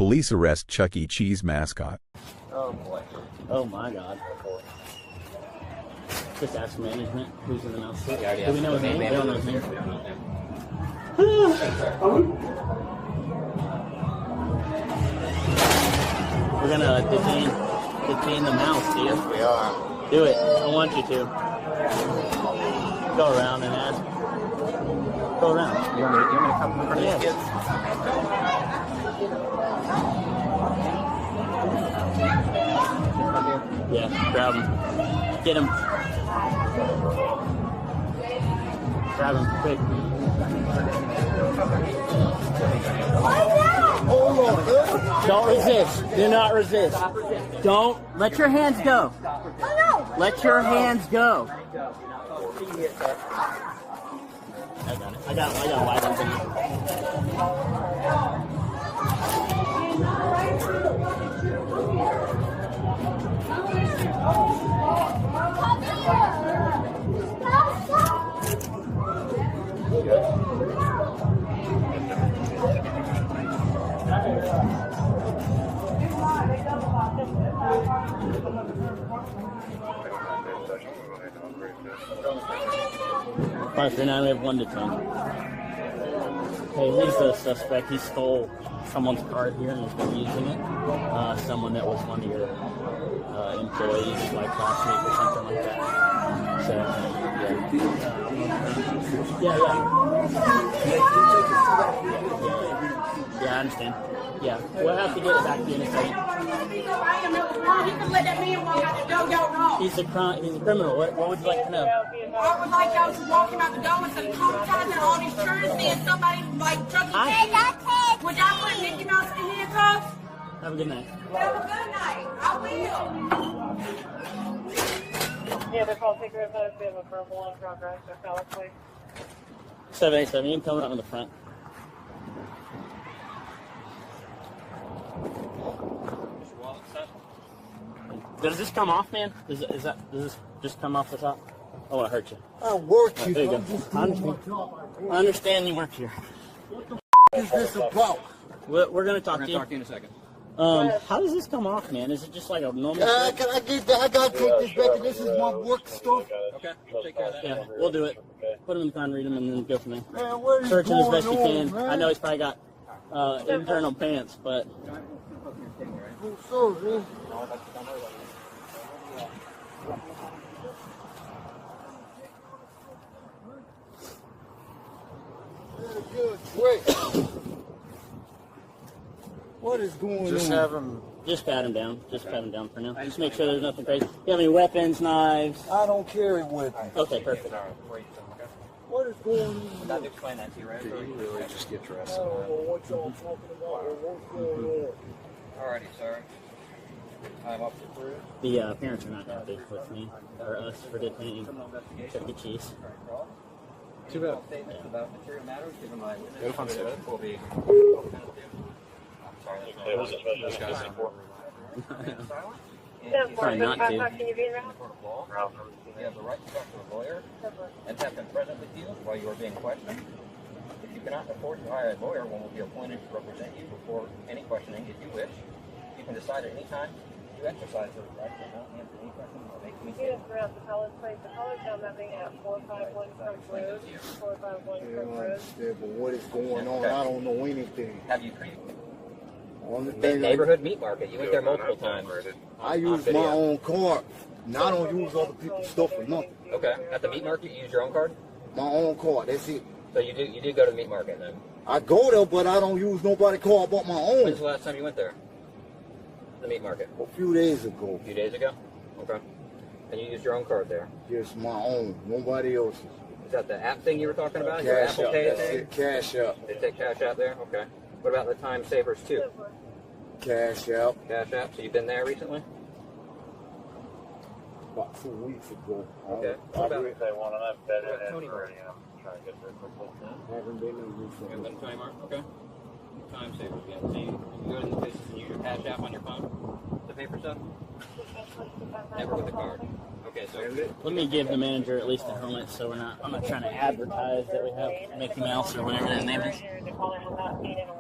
Police arrest Chuck E. Cheese mascot. Oh boy. Oh my god. Just ask management who's in the mouse suit. Do we know his name? We don't know his name. We're gonna detain the mouse, do you? We are. Do it. I want you to. Go around and ask. Go around. You want me to come in front of these kids? Yeah, grab him. Get him. Grab him, quick. Don't resist. Do not resist. Don't. Let your hands go. Let your hands go. I got it. I got wide open. Five for 9, we have 1 to 10. Hey, he's the suspect. He stole someone's card here and has been using it. Someone that was one of your employees, like last week or something like that. So, yeah, I understand. Yeah, we'll have to get it back to you in a second. He's a criminal. What would you like to know? I would like y'all to walk him out the door instead of traumatizing all these tourists and somebody like Chuck E. Cheese. Would y'all put Mickey Mouse in handcuffs? Have a good night. Have a good night. I will. Yeah, they're called take red photos. We have a verbal on progress. So fellas, please. 787, you can come up in the front. Does this come off, man? Does this just come off the top? I want to hurt you. I work Right, there you go. I understand you work here. What the is this about? We're going to talk to you. Talk to you in a second. How does this come off, man? Is it just like a normal? Can I get that? I gotta take this back. This is my work stuff. Okay, we'll take care of that. Yeah, we'll do it. Put him in the car and read him, and then go from there. Man, what is Search him as best you going can. on, man? I know he's probably got internal pants, but Oh, sorry, man. Good. Wait. What is going on? just pat him down. Just pat him down for now. Just make sure there's nothing crazy. You have any weapons, knives? I don't carry weapons. Okay, perfect. What is going on? I'll explain that to you, right? Really just get dressed. I don't know what y'all talking about or what's going on. Alrighty, sir. I'm up to proof. The parents are not happy with me or us for detaining Chuck E. Cheese. Too bad. Statements about material matters given by witness will be. I'm sorry. This guy's Try not to. Can you be around? You have the right to talk to a lawyer and have them present with you while you are being questioned. If you cannot afford to hire a lawyer, one will be appointed to represent you before any questioning if you wish. You can decide at any time to exercise the right to not answer any questions or make any Students around the college place. The college found nothing at 451 Kirk Road. 451 Kirk Road. Yeah, but what is going on? I don't know anything. Have you created Only the thing neighborhood meat market? You went there multiple times. I use my own card. And I don't use other people's stuff for nothing. Okay. At the meat market, you use your own card? My own card. That's it. So you do go to the meat market then? I go there, but I don't use nobody's card but my own. When's the last time you went there? The meat market? A few days ago. A few days ago? Okay. And you used your own card there? Just my own. Nobody else's. Is that the app thing you were talking about? Your Cash Apple out. Pay That's thing? it. Cash out. They take cash out there? Okay. What about the Time Savers 2? Cash out. Cash out? So you've been there recently? About 2 weeks ago. Okay. I What about They want to have better Tony than Mark? trying to get there quickly. haven't been in You recently. haven't been to Tony Mark? Okay. Time Savers, yeah. So you go to the places and use your cash app on your phone to pay for stuff? Never with the card. Okay, so Let me give the manager at least a helmet, so I'm not trying to advertise that we have Mickey Mouse or whatever that name is. The caller has not seen anyone.